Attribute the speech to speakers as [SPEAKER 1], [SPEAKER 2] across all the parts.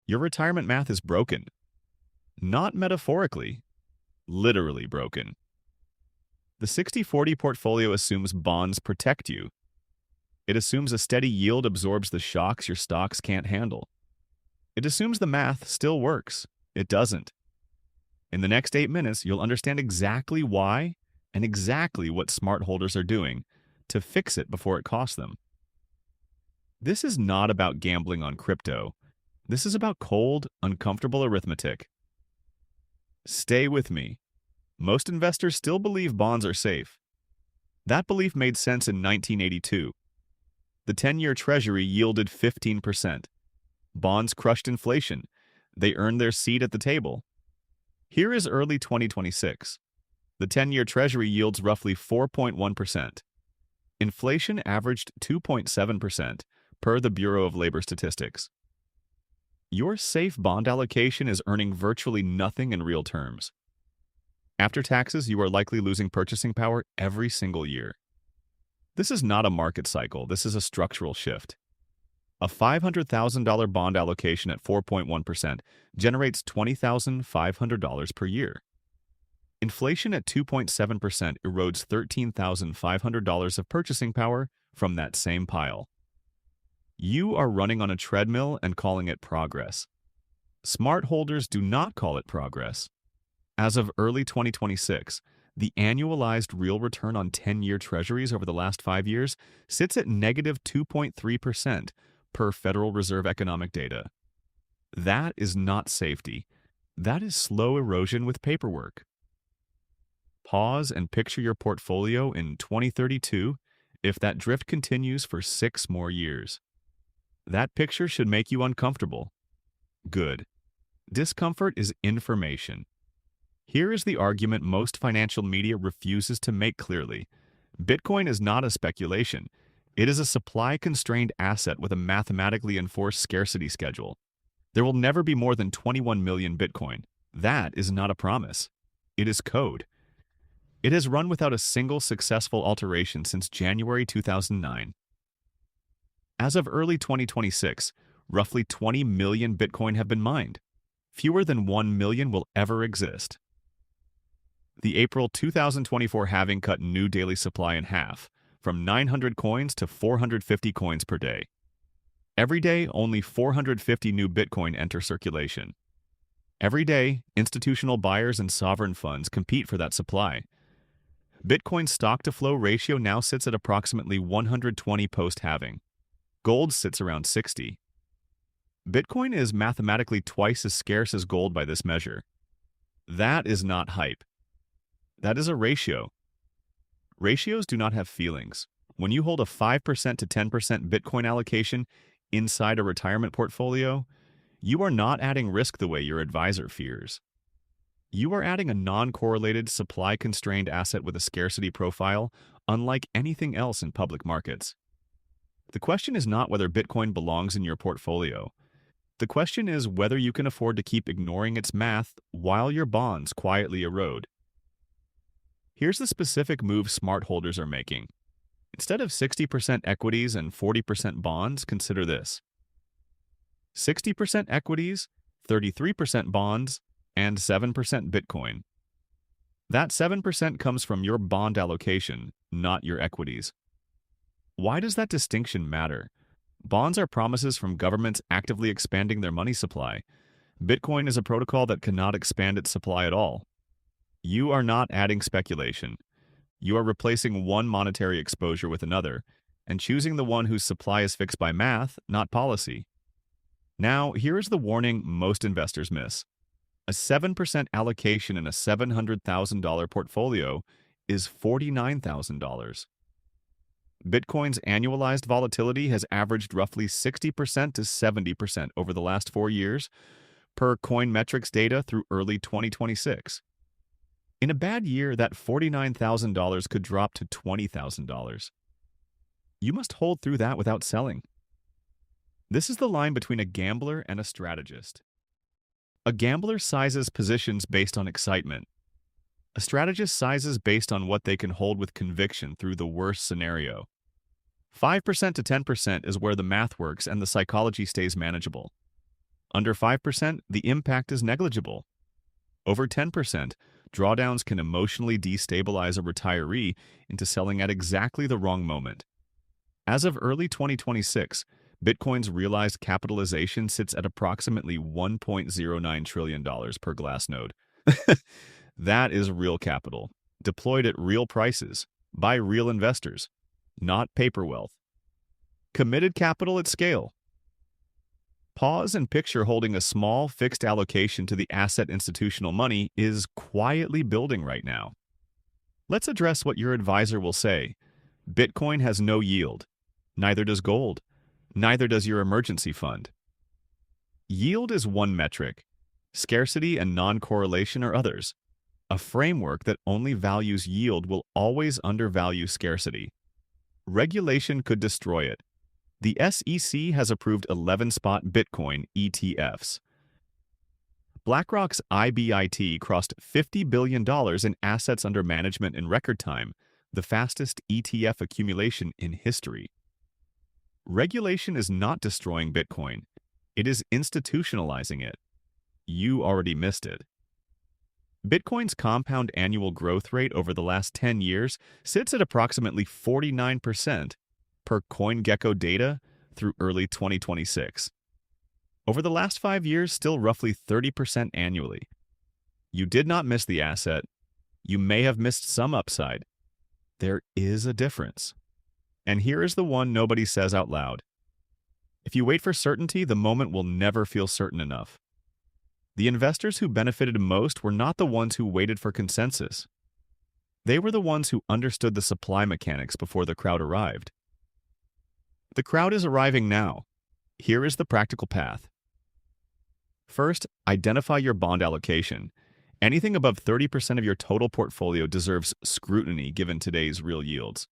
[SPEAKER 1] Your retirement math is broken. Not metaphorically, literally broken. The 60/40 portfolio assumes bonds protect you. It assumes a steady yield absorbs the shocks your stocks can't handle. It assumes the math still works. It doesn't. In the next 8 minutes, you'll understand exactly why and exactly what smart holders are doing to fix it before it costs them. This is not about gambling on crypto. This is about cold, uncomfortable arithmetic. Stay with me. Most investors still believe bonds are safe. That belief made sense in 1982. The 10-year Treasury yielded 15%. Bonds crushed inflation. They earned their seat at the table. Here is early 2026. The 10-year Treasury yields roughly 4.1%. Inflation averaged 2.7% per the Bureau of Labor Statistics. Your safe bond allocation is earning virtually nothing in real terms. After taxes, you are likely losing purchasing power every single year. This is not a market cycle. This is a structural shift. A $500,000 bond allocation at 4.1% generates $20,500 per year. Inflation at 2.7% erodes $13,500 of purchasing power from that same pile. You are running on a treadmill and calling it progress. Smart holders do not call it progress. As of early 2026, the annualized real return on 10-year treasuries over the last 5 years sits at negative 2.3% per Federal Reserve economic data. That is not safety. That is slow erosion with paperwork. Pause and picture your portfolio in 2032 if that drift continues for 6 more years. That picture should make you uncomfortable. Good. Discomfort is information. Here is the argument most financial media refuses to make clearly. Bitcoin is not a speculation. It is a supply-constrained asset with a mathematically enforced scarcity schedule. There will never be more than 21 million Bitcoin. That is not a promise. It is code. It has run without a single successful alteration since January 2009. As of early 2026, roughly 20 million Bitcoin have been mined. Fewer than 1 million will ever exist. The April 2024 halving cut new daily supply in half, from 900 coins to 450 coins per day. Every day, only 450 new Bitcoin enter circulation. Every day, institutional buyers and sovereign funds compete for that supply. Bitcoin's stock-to-flow ratio now sits at approximately 120 post-halving. Gold sits around 60. Bitcoin is mathematically twice as scarce as gold by this measure. That is not hype. That is a ratio. Ratios do not have feelings. When you hold a 5% to 10% Bitcoin allocation inside a retirement portfolio, you are not adding risk the way your advisor fears. You are adding a non-correlated, supply-constrained asset with a scarcity profile unlike anything else in public markets. The question is not whether Bitcoin belongs in your portfolio. The question is whether you can afford to keep ignoring its math while your bonds quietly erode. Here's the specific move smart holders are making. Instead of 60% equities and 40% bonds, consider this: 60% equities, 33% bonds, and 7% Bitcoin. That 7% comes from your bond allocation, not your equities. Why does that distinction matter? Bonds are promises from governments actively expanding their money supply. Bitcoin is a protocol that cannot expand its supply at all. You are not adding speculation. You are replacing one monetary exposure with another, and choosing the one whose supply is fixed by math, not policy. Now, here is the warning most investors miss. A 7% allocation in a $700,000 portfolio is $49,000. Bitcoin's annualized volatility has averaged roughly 60% to 70% over the last 4 years, per Coinmetrics data through early 2026. In a bad year, that $49,000 could drop to $20,000. You must hold through that without selling. This is the line between a gambler and a strategist. A gambler sizes positions based on excitement. A strategist sizes based on what they can hold with conviction through the worst scenario. 5% to 10% is where the math works and the psychology stays manageable. Under 5%, the impact is negligible. Over 10%, drawdowns can emotionally destabilize a retiree into selling at exactly the wrong moment. As of early 2026, Bitcoin's realized capitalization sits at approximately $1.09 trillion per Glassnode. That is real capital, deployed at real prices, by real investors, not paper wealth. Committed capital at scale. Pause and picture holding a small, fixed allocation to the asset institutional money is quietly building right now. Let's address what your advisor will say. Bitcoin has no yield. Neither does gold. Neither does your emergency fund. Yield is one metric. Scarcity and non-correlation are others. A framework that only values yield will always undervalue scarcity. Regulation could destroy it. The SEC has approved 11-spot Bitcoin ETFs. BlackRock's IBIT crossed $50 billion in assets under management in record time, the fastest ETF accumulation in history. Regulation is not destroying Bitcoin. It is institutionalizing it. You already missed it. Bitcoin's compound annual growth rate over the last 10 years sits at approximately 49% per CoinGecko data through early 2026. Over the last 5 years, still roughly 30% annually. You did not miss the asset. You may have missed some upside. There is a difference. And here is the one nobody says out loud. If you wait for certainty, the moment will never feel certain enough. The investors who benefited most were not the ones who waited for consensus. They were the ones who understood the supply mechanics before the crowd arrived. The crowd is arriving now. Here is the practical path. First, identify your bond allocation. Anything above 30% of your total portfolio deserves scrutiny given today's real yields.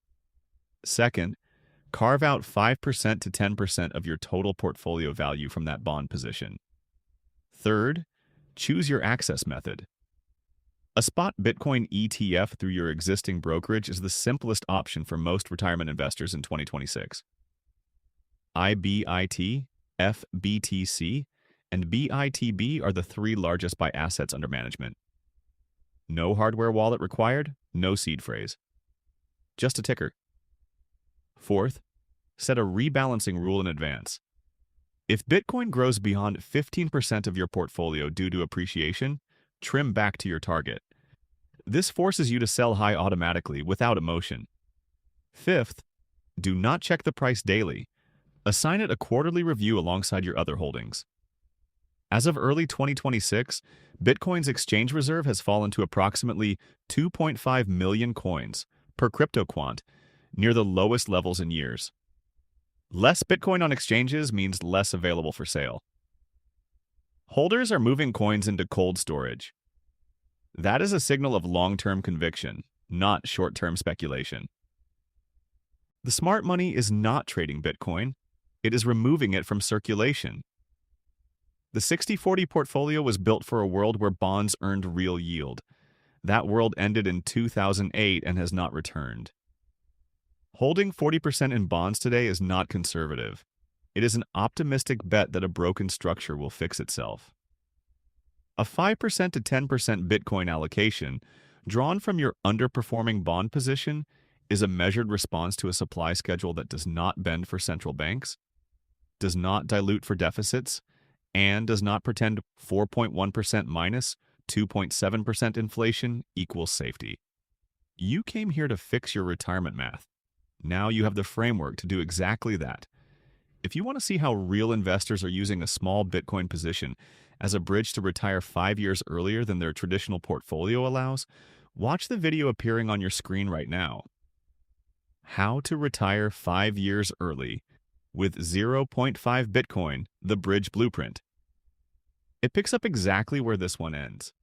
[SPEAKER 1] Second, carve out 5% to 10% of your total portfolio value from that bond position. Third, choose your access method. A spot Bitcoin ETF through your existing brokerage is the simplest option for most retirement investors in 2026. IBIT, FBTC, and BITB are the three largest by assets under management. No hardware wallet required, no seed phrase. Just a ticker. Fourth, set a rebalancing rule in advance. If Bitcoin grows beyond 15% of your portfolio due to appreciation, trim back to your target. This forces you to sell high automatically without emotion. Fifth, do not check the price daily. Assign it a quarterly review alongside your other holdings. As of early 2026, Bitcoin's exchange reserve has fallen to approximately 2.5 million coins per CryptoQuant, near the lowest levels in years. Less Bitcoin on exchanges means less available for sale. Holders are moving coins into cold storage. That is a signal of long-term conviction, not short-term speculation. The smart money is not trading Bitcoin. It is removing it from circulation. The 60/40 portfolio was built for a world where bonds earned real yield. That world ended in 2008 and has not returned. Holding 40% in bonds today is not conservative. It is an optimistic bet that a broken structure will fix itself. A 5% to 10% Bitcoin allocation, drawn from your underperforming bond position, is a measured response to a supply schedule that does not bend for central banks, does not dilute for deficits, and does not pretend 4.1% minus 2.7% inflation equals safety. You came here to fix your retirement math. Now you have the framework to do exactly that. If you want to see how real investors are using a small Bitcoin position as a bridge to retire 5 years earlier than their traditional portfolio allows, watch the video appearing on your screen right now. How to retire 5 years early with 0.5 Bitcoin, the bridge blueprint. It picks up exactly where this one ends.